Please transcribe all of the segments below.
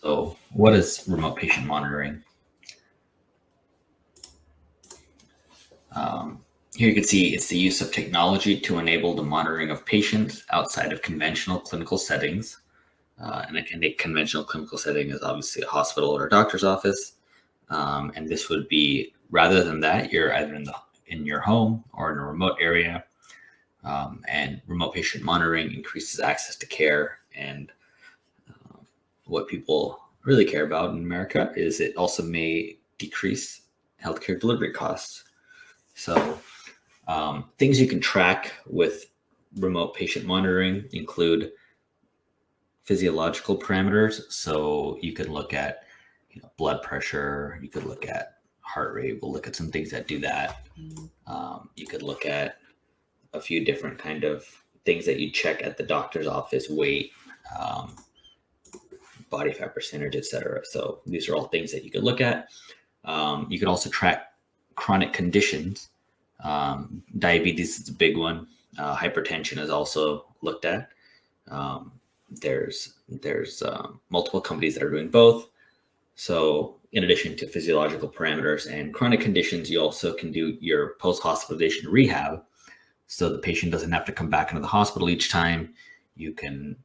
So, what is remote patient monitoring? Here you can see it's the use of technology to enable the monitoring of patients outside of conventional clinical settings. And a conventional clinical setting is obviously a hospital or a doctor's office. And this would be, rather than that, you're either in your home or in a remote area. And remote patient monitoring increases access to care. And what people really care about in America is it also may decrease healthcare delivery costs. So things you can track with remote patient monitoring include physiological parameters. So you could look at blood pressure, you could look at heart rate. We'll look at some things that do that. You could look at a few different kind of things that you check at the doctor's office: weight, body fat percentage, etc. So these are all things that you could look at. You could also track chronic conditions. Diabetes is a big one. Hypertension is also looked at. There's multiple companies that are doing both. So in addition to physiological parameters and chronic conditions, you also can do your post-hospitalization rehab. So the patient doesn't have to come back into the hospital each time. You can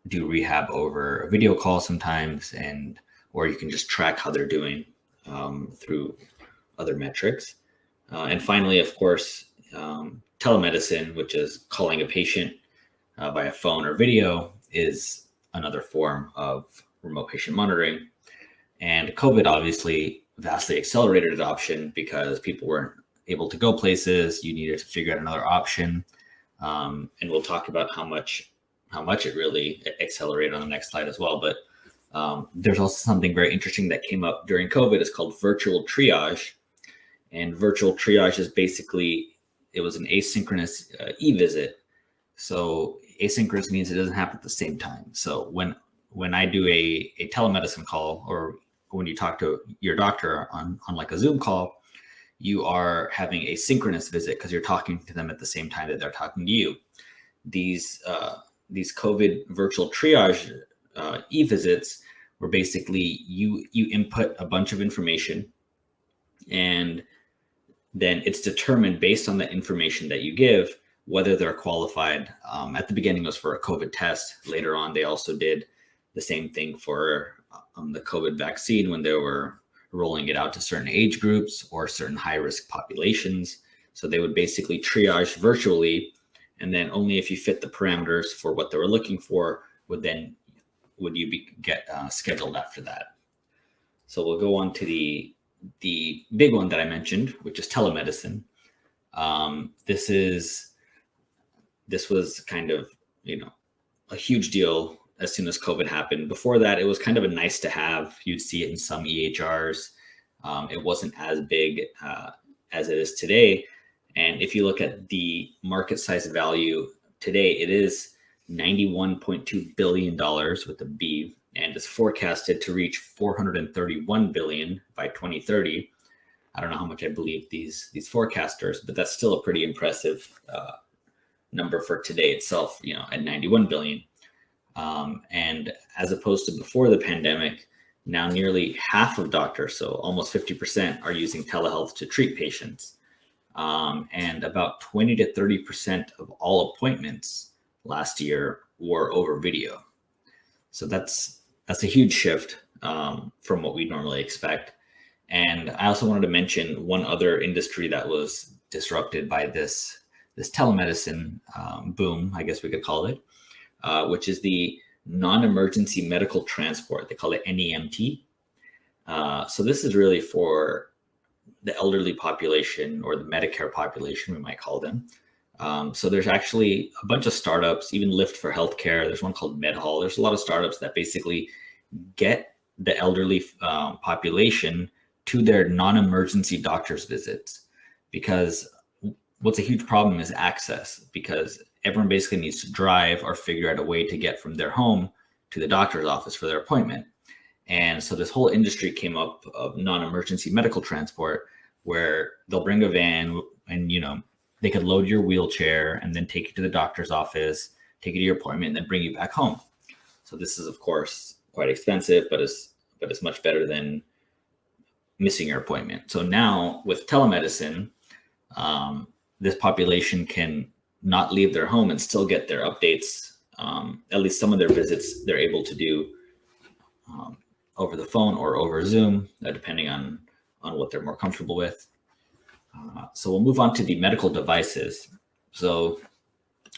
do rehab over a video call sometimes, or you can just track how they're doing through other metrics. And finally, of course, telemedicine, which is calling a patient via phone or video, is another form of remote patient monitoring. And COVID obviously vastly accelerated adoption because people weren't able to go places. You needed to figure out another option. And we'll talk about how much it really accelerated on the next slide as well. But there's also something very interesting that came up during COVID. It's called virtual triage. And virtual triage is basically, it was an asynchronous e-visit. So asynchronous means it doesn't happen at the same time. So when I do a telemedicine call, or when you talk to your doctor on like a Zoom call, you are having a synchronous visit because you're talking to them at the same time that they're talking to you. These COVID virtual triage e-visits were basically you input a bunch of information, and then it's determined based on the information that you give whether they're qualified. At the beginning, it was for a COVID test. Later on, they also did the same thing for the COVID vaccine when they were rolling it out to certain age groups or certain high-risk populations. So they would basically triage virtually, and then only if you fit the parameters for what they were looking for would you get scheduled after that. So we'll go on to the big one that I mentioned, which is telemedicine. This was kind of a huge deal as soon as COVID happened. Before that, it was kind of a nice to have. You'd see it in some EHRs. It wasn't as big as it is today. And if you look at the market size value today, it is $91.2 billion with a B, and is forecasted to reach $431 billion by 2030. I don't know how much I believe these forecasters, but that's still a pretty impressive number for today itself, at 91 billion. And as opposed to before the pandemic, now nearly half of doctors, so almost 50%, are using telehealth to treat patients. And about 20 to 30% of all appointments last year were over video. So that's a huge shift from what we normally expect. And I also wanted to mention one other industry that was disrupted by this telemedicine boom, I guess we could call it, which is the non-emergency medical transport. They call it NEMT. So this is really for the elderly population, or the Medicare population, we might call them. So there's actually a bunch of startups, even Lyft for healthcare. There's one called MedHall. There's a lot of startups that basically get the elderly population to their non-emergency doctor's visits, because what's a huge problem is access, because everyone basically needs to drive or figure out a way to get from their home to the doctor's office for their appointment. And so this whole industry came up of non-emergency medical transport, where they'll bring a van and, they could load your wheelchair and then take you to the doctor's office, take you to your appointment, and then bring you back home. So this is, of course, quite expensive, but it's much better than missing your appointment. So now with telemedicine, this population can not leave their home and still get their updates. At least some of their visits they're able to do over the phone or over Zoom, depending on what they're more comfortable with. So we'll move on to the medical devices. So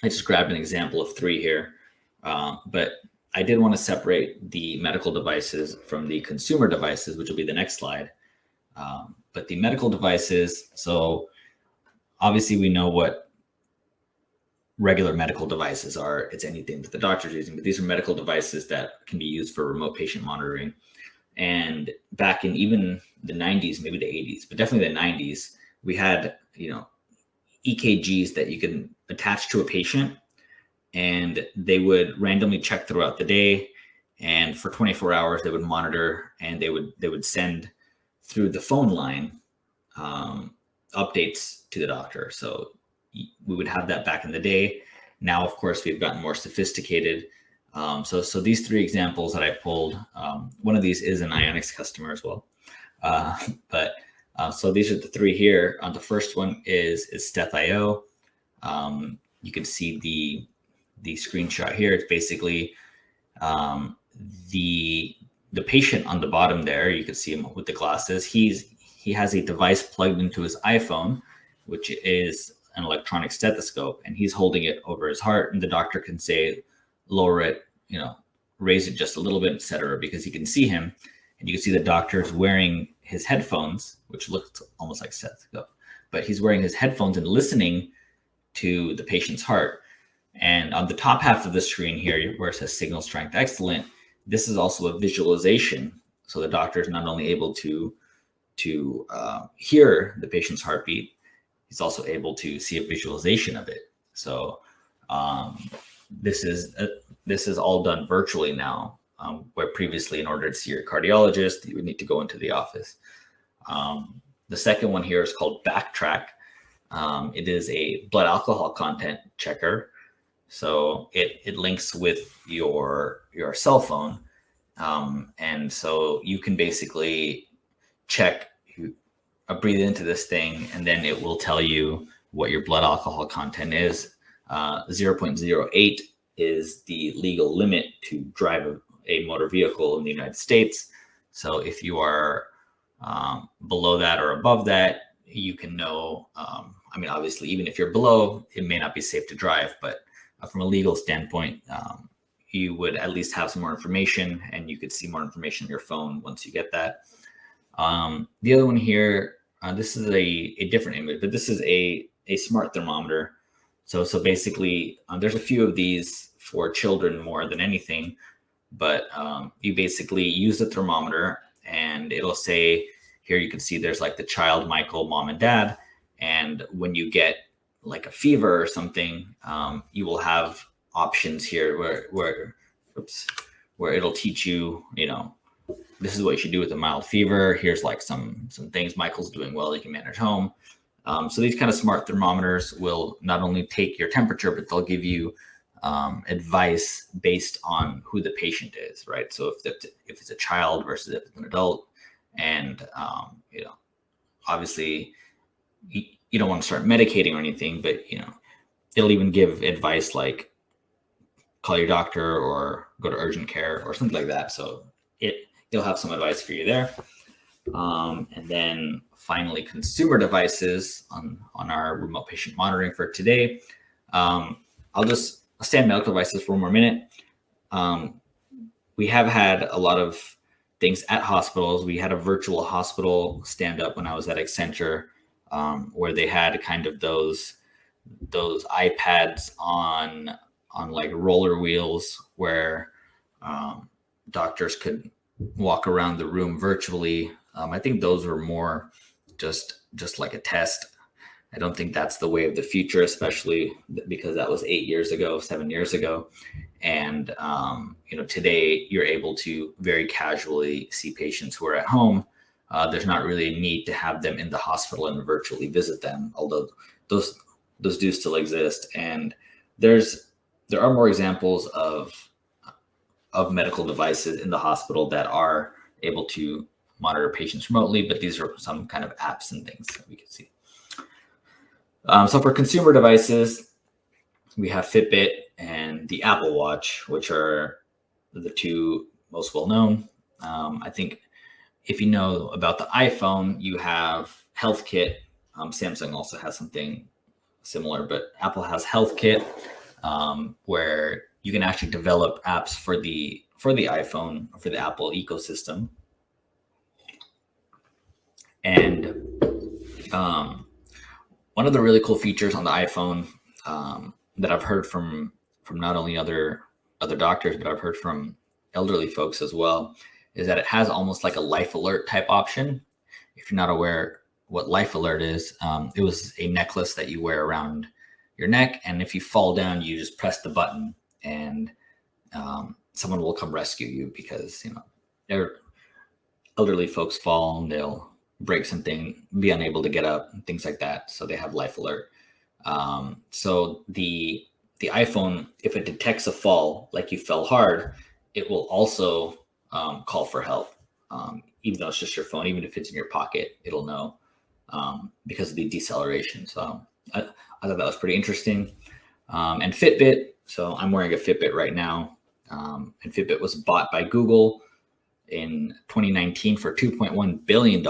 I just grabbed an example of 3 here, but I did want to separate the medical devices from the consumer devices, which will be the next slide. But the medical devices, so obviously we know what regular medical devices are. It's anything that the doctor's using, but these are medical devices that can be used for remote patient monitoring. And back in even the 90s, maybe the 80s, but definitely the 90s, we had, EKGs that you can attach to a patient, and they would randomly check throughout the day. And for 24 hours, they would monitor, and they would send through the phone line updates to the doctor. So we would have that back in the day. Now, of course, we've gotten more sophisticated. So these 3 examples that I pulled, one of these is an Ionix customer as well. So these are the 3 here. The first one is Steth.io. You can see the screenshot here. It's basically the patient on the bottom there. You can see him with the glasses. He has a device plugged into his iPhone, which is an electronic stethoscope, and he's holding it over his heart, and the doctor can say, lower it, raise it just a little bit, etc., because he can see him. And you can see the doctor's wearing his headphones, which looks almost like stethoscope, but he's wearing his headphones and listening to the patient's heart. And on the top half of the screen here, where it says signal strength excellent, this is also a visualization. So the doctor is not only able to hear the patient's heartbeat, he's also able to see a visualization of it. So this is all done virtually now, where previously, in order to see your cardiologist, you would need to go into the office. The second one here is called Backtrack. It is a blood alcohol content checker. So it links with your cell phone. And so you can basically check, breathe into this thing, and then it will tell you what your blood alcohol content is. 0.08 is the legal limit to drive a motor vehicle in the United States. So if you are below that or above that, you can know, obviously, even if you're below, it may not be safe to drive, but from a legal standpoint, you would at least have some more information, and you could see more information on your phone once you get that. The other one here, this is a different image, but this is a smart thermometer. So basically, there's a few of these for children more than anything, but you basically use the thermometer, and it'll say, here you can see there's like the child, Michael, mom, and dad. And when you get like a fever or something, you will have options here where it'll teach you, this is what you should do with a mild fever. Here's like some things. Michael's doing well, you can manage home. So these kind of smart thermometers will not only take your temperature, but they'll give you advice based on who the patient is, right? So if it's a child versus if it's an adult, and obviously you don't want to start medicating or anything, but they'll even give advice like call your doctor or go to urgent care or something like that. So it'll have some advice for you there. And then finally, consumer devices on our remote patient monitoring for today. I'll stay on medical devices for one more minute. We have had a lot of things at hospitals. We had a virtual hospital stand up when I was at Accenture, where they had kind of those iPads on like roller wheels, where doctors could walk around the room virtually. I think those were more just like a test. I don't think that's the way of the future, especially because that was 7 years ago. And, today you're able to very casually see patients who are at home. There's not really a need to have them in the hospital and virtually visit them, although those do still exist. And there are more examples of medical devices in the hospital that are able to monitor patients remotely, but these are some kind of apps and things that we can see. So for consumer devices, we have Fitbit and the Apple Watch, which are the two most well known. I think if you know about the iPhone, you have HealthKit. Samsung also has something similar, but Apple has HealthKit, where you can actually develop apps for the iPhone, for the Apple ecosystem. And one of the really cool features on the iPhone that I've heard from not only other doctors, but I've heard from elderly folks as well, is that it has almost like a life alert type option. If you're not aware what life alert is, it was a necklace that you wear around your neck, and if you fall down, you just press the button, and someone will come rescue you, because they're elderly folks fall and they'll break something, be unable to get up, and things like that. So they have life alert. So the iPhone, if it detects a fall, like you fell hard, it will also call for help. Even though it's just your phone, even if it's in your pocket, it'll know because of the deceleration. So I thought that was pretty interesting. And Fitbit. So I'm wearing a Fitbit right now. And Fitbit was bought by Google in 2019 for $2.1 billion.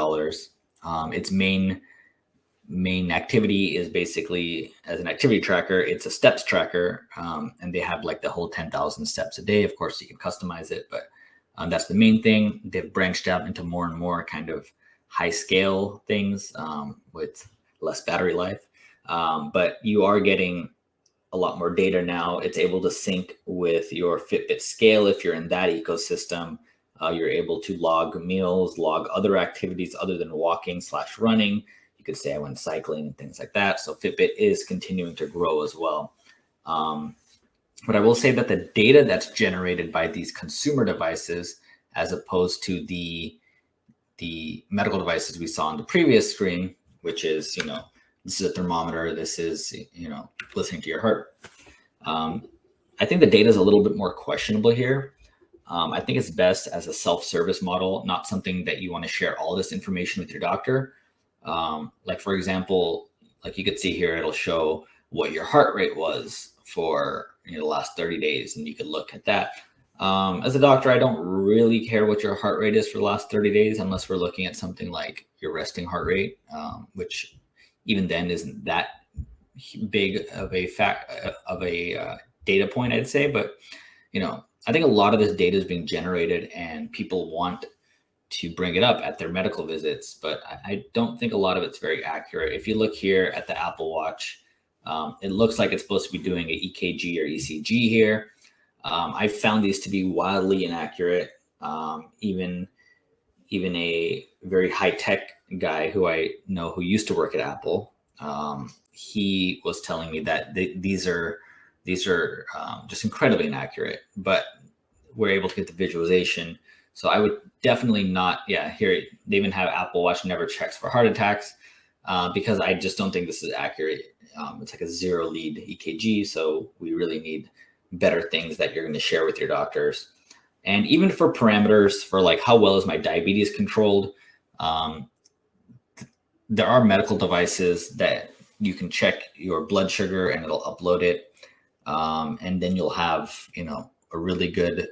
Its main activity is basically, as an activity tracker, it's a steps tracker, and they have like the whole 10,000 steps a day. Of course, you can customize it, but that's the main thing. They've branched out into more and more kind of high scale things with less battery life, but you are getting a lot more data now. It's able to sync with your Fitbit scale. If you're in that ecosystem, you're able to log meals, log other activities other than walking / running. You could say I went cycling and things like that. So Fitbit is continuing to grow as well. But I will say that the data that's generated by these consumer devices, as opposed to the medical devices we saw on the previous screen, which is, this is a thermometer, this is, listening to your heart. I think the data is a little bit more questionable here. I think it's best as a self-service model, not something that you want to share all this information with your doctor. Like, for example, like you could see here, it'll show what your heart rate was for the last 30 days, and you could look at that. As a doctor, I don't really care what your heart rate is for the last 30 days, unless we're looking at something like your resting heart rate, which even then isn't that big of a data point, I'd say. But I think a lot of this data is being generated, and people want to bring it up at their medical visits, but I don't think a lot of it's very accurate. If you look here at the Apple Watch, it looks like it's supposed to be doing an EKG or ECG here. I found these to be wildly inaccurate. Even a very high-tech guy who I know who used to work at Apple, he was telling me that these are just incredibly inaccurate, but we're able to get the visualization. So I would definitely not, here they even have Apple Watch never checks for heart attacks, because I just don't think this is accurate. It's like a 0 lead EKG. So we really need better things that you're going to share with your doctors. And even for parameters for like how well is my diabetes controlled, there are medical devices that you can check your blood sugar and it'll upload it. And then you'll have, a really good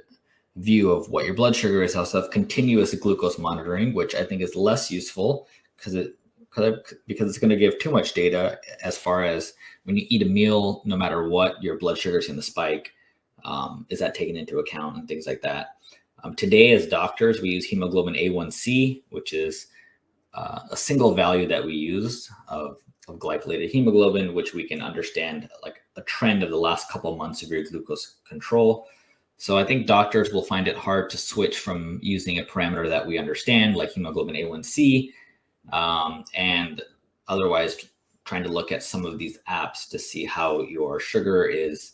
view of what your blood sugar is. Also have continuous glucose monitoring, which I think is less useful because it's going to give too much data as far as when you eat a meal, no matter what, your blood sugar is going to spike. Is that taken into account and things like that? Today, as doctors, we use hemoglobin A1C, which is a single value that we use of glycolated hemoglobin, which we can understand like a trend of the last couple of months of your glucose control. So I think doctors will find it hard to switch from using a parameter that we understand, like hemoglobin A1C, and otherwise trying to look at some of these apps to see how your sugar is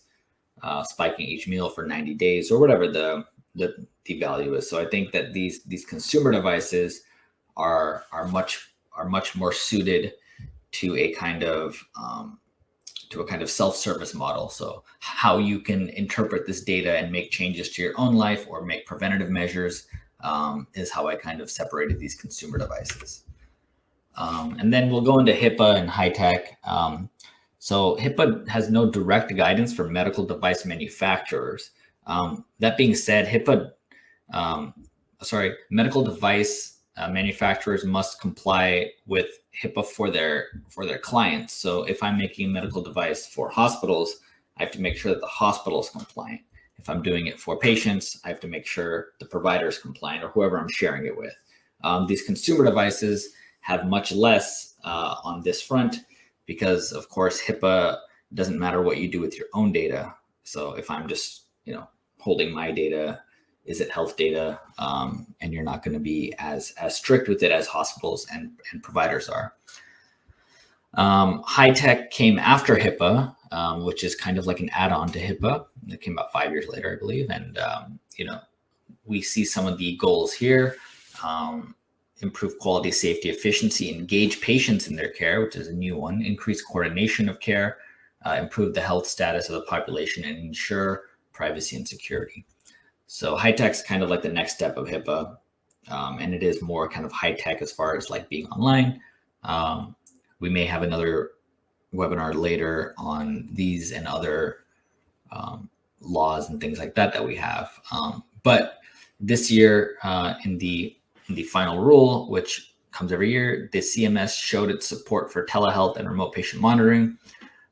spiking each meal for 90 days or whatever the value is. So I think that these consumer devices are much more suited to a kind of to a kind of self-service model. So how you can interpret this data and make changes to your own life or make preventative measures is how I kind of separated these consumer devices. And then we'll go into HIPAA and high tech. So HIPAA has no direct guidance for medical device manufacturers. That being said, medical device manufacturers must comply with HIPAA for their clients. So if I'm making a medical device for hospitals, I have to make sure that the hospital is compliant. If I'm doing it for patients, I have to make sure the provider is compliant or whoever I'm sharing it with. These consumer devices have much less on this front because, of course, HIPAA doesn't matter what you do with your own data. So if I'm just, holding my data, is it health data? And you're not going to be as strict with it as hospitals and providers are. High tech came after HIPAA, which is kind of like an add-on to HIPAA. It came about 5 years later, I believe. And, we see some of the goals here. Improve quality, safety, efficiency, engage patients in their care, which is a new one, increase coordination of care, improve the health status of the population, and ensure privacy and security. So high tech is kind of like the next step of HIPAA, and it is more kind of high tech as far as like being online. We may have another webinar later on these and other laws and things like that we have. But this year, in the final rule, which comes every year, the CMS showed its support for telehealth and remote patient monitoring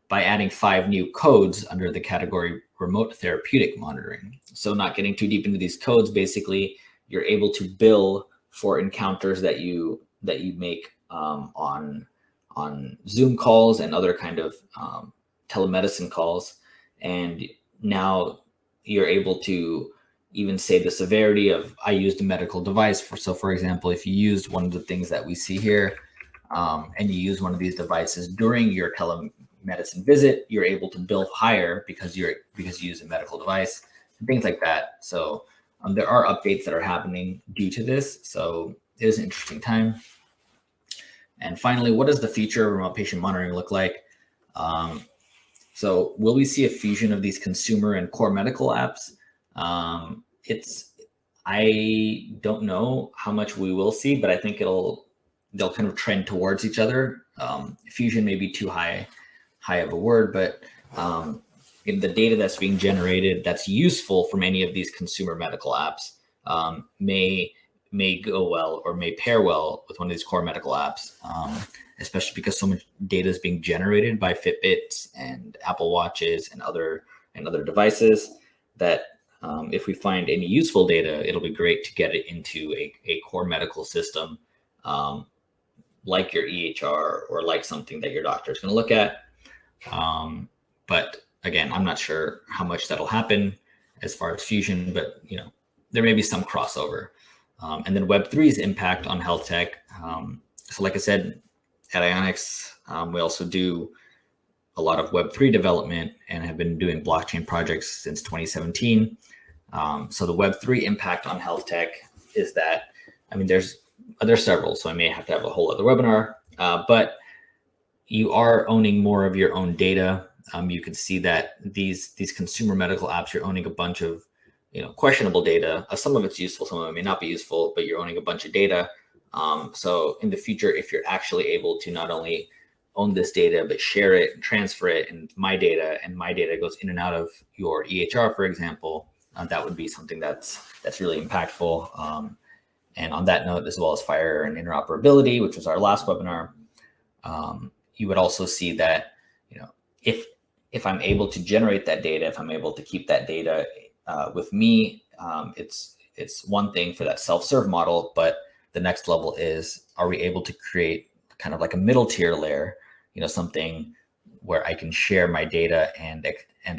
by adding 5 new codes under the category remote therapeutic monitoring. So not getting too deep into these codes, basically, you're able to bill for encounters that you make on Zoom calls and other kind of telemedicine calls. And now you're able to even say the severity of, I used a medical device. For example, if you used one of the things that we see here, and you use one of these devices during your telemedicine visit, you're able to bill higher because you use a medical device and things like that. So there are updates that are happening due to this. So it is an interesting time. And finally, what does the future of remote patient monitoring look like? So will we see a fusion of these consumer and core medical apps? I don't know how much we will see, but I think they'll kind of trend towards each other. Fusion may be too high of a word, but in the data that's being generated that's useful from any of these consumer medical apps may go well or may pair well with one of these core medical apps, especially because so much data is being generated by Fitbits and Apple Watches and other devices that if we find any useful data, it'll be great to get it into a core medical system, like your EHR or like something that your doctor is going to look at. But again, I'm not sure how much that'll happen as far as fusion, but there may be some crossover. And then Web3's impact on health tech. So like I said, at Ionix, we also do a lot of Web3 development and have been doing blockchain projects since 2017. So the Web3 impact on health tech is that, there's several, so I may have to have a whole other webinar, but you are owning more of your own data. You can see that these consumer medical apps, you're owning a bunch of questionable data. Some of it's useful, some of it may not be useful, but you're owning a bunch of data. So in the future, if you're actually able to not only own this data, but share it and transfer it, and my data goes in and out of your EHR, for example, that would be something that's really impactful. And on that note, as well as fire and interoperability, which was our last webinar, you would also see that, if I'm able to generate that data, if I'm able to keep that data with me, it's one thing for that self-serve model, but the next level is, are we able to create kind of like a middle tier layer, something where I can share my data and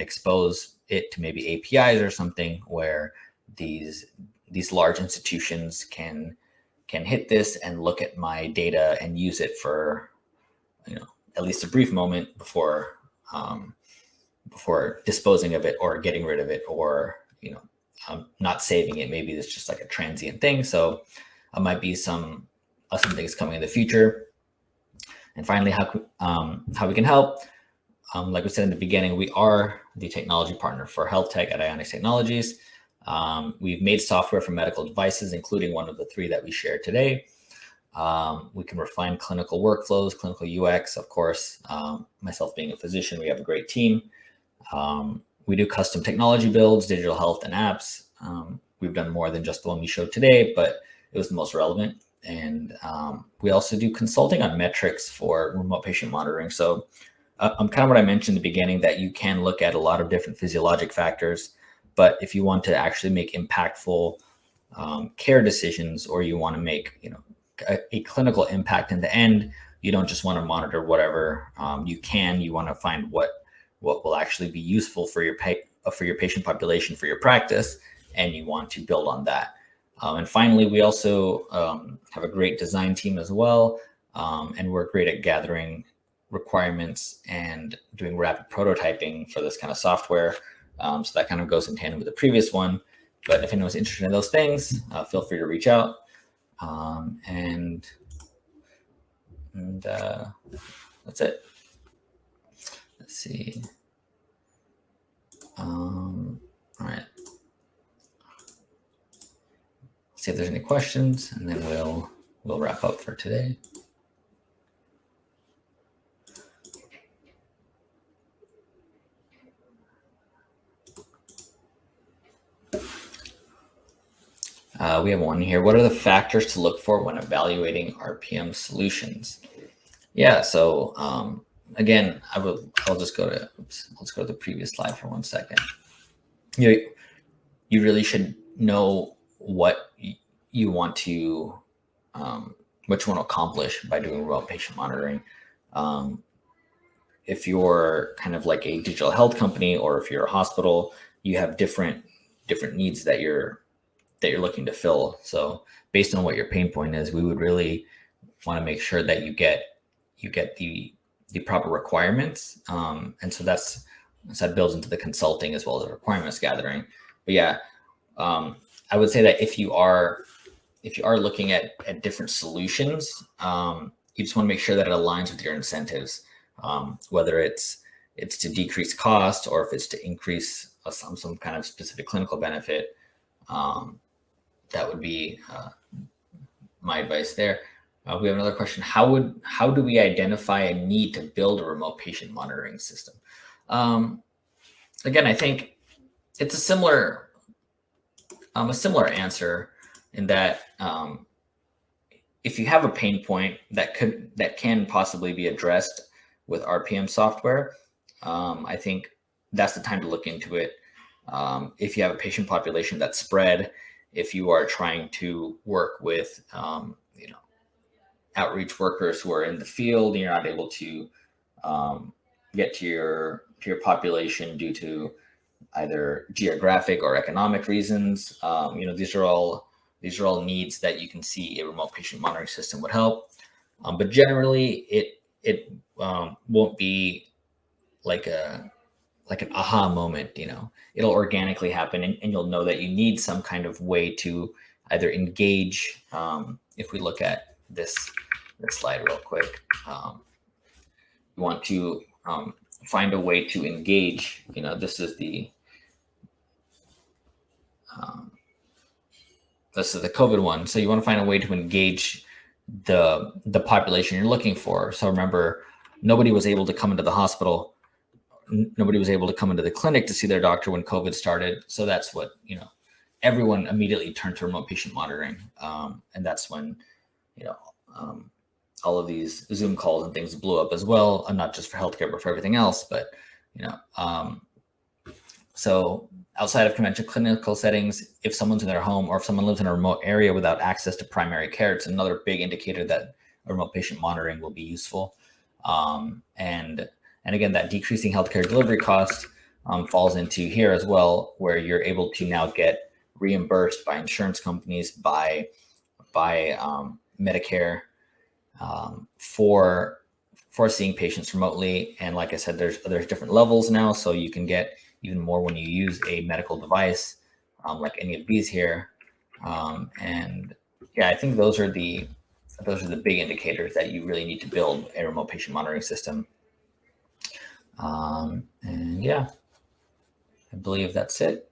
expose it to maybe APIs or something where these large institutions can hit this and look at my data and use it for, at least a brief moment before disposing of it or getting rid of it, or, not saving it. Maybe it's just like a transient thing. So might be some things coming in the future. And finally, how we can help. Like we said in the beginning, we are the technology partner for Healthtech at Ionics Technologies. We've made software for medical devices, including one of the three that we shared today. We can refine clinical workflows, clinical UX, of course. Myself being a physician, we have a great team. We do custom technology builds, digital health, and apps. We've done more than just the one we showed today, but it was the most relevant. And we also do consulting on metrics for remote patient monitoring. So kind of what I mentioned in the beginning, that you can look at a lot of different physiologic factors, but if you want to actually make impactful care decisions, or you want to make, a clinical impact in the end, you don't just want to monitor whatever you want to find what will actually be useful for your patient population, for your practice, and you want to build on that. And finally, we also have a great design team as well, and we're great at gathering requirements and doing rapid prototyping for this kind of software. So that kind of goes in tandem with the previous one. But if anyone's interested in those things, feel free to reach out. And that's it. Let's see. All right. See if there's any questions, and then we'll wrap up for today. We have one here. What are the factors to look for when evaluating RPM solutions? Yeah. So again, I'll just go to let's go to the previous slide for 1 second. You really should know what you want to, what you want to accomplish by doing remote patient monitoring. If you're kind of like a digital health company, or if you're a hospital, you have different needs that you're looking to fill. So based on what your pain point is, we would really want to make sure that you get the proper requirements. And so that builds into the consulting as well as the requirements gathering. But yeah, I would say that if you are looking at different solutions, you just want to make sure that it aligns with your incentives, whether it's to decrease cost, or if it's to increase some kind of specific clinical benefit. That would be my advice there. We have another question. How do we identify a need to build a remote patient monitoring system? Again, I think it's a similar answer, in that if you have a pain point that can possibly be addressed with RPM software, I think that's the time to look into it. If you have a patient population that's spread, if you are trying to work with outreach workers who are in the field, and you're not able to get to your population due to either geographic or economic reasons, these are all needs that you can see a remote patient monitoring system would help. But generally, it won't be like an aha moment. It'll organically happen, and you'll know that you need some kind of way to either engage. If we look at this slide real quick, you want to find a way to engage. This is the COVID one. So you want to find a way to engage the population you're looking for. So remember, nobody was able to come into the hospital. Nobody was able to come into the clinic to see their doctor when COVID started. So that's what, everyone immediately turned to remote patient monitoring. And that's when, all of these Zoom calls and things blew up as well. And not just for healthcare, but for everything else. But, so outside of conventional clinical settings, if someone's in their home, or if someone lives in a remote area without access to primary care, it's another big indicator that a remote patient monitoring will be useful. And again, that decreasing healthcare delivery cost falls into here as well, where you're able to now get reimbursed by insurance companies, by Medicare, for seeing patients remotely. And like I said, there's different levels now, so you can get even more when you use a medical device, like any of these here. And yeah, I think those are the big indicators that you really need to build a remote patient monitoring system. And yeah, I believe that's it.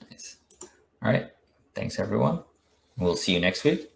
Nice. All right. Thanks, everyone. We'll see you next week.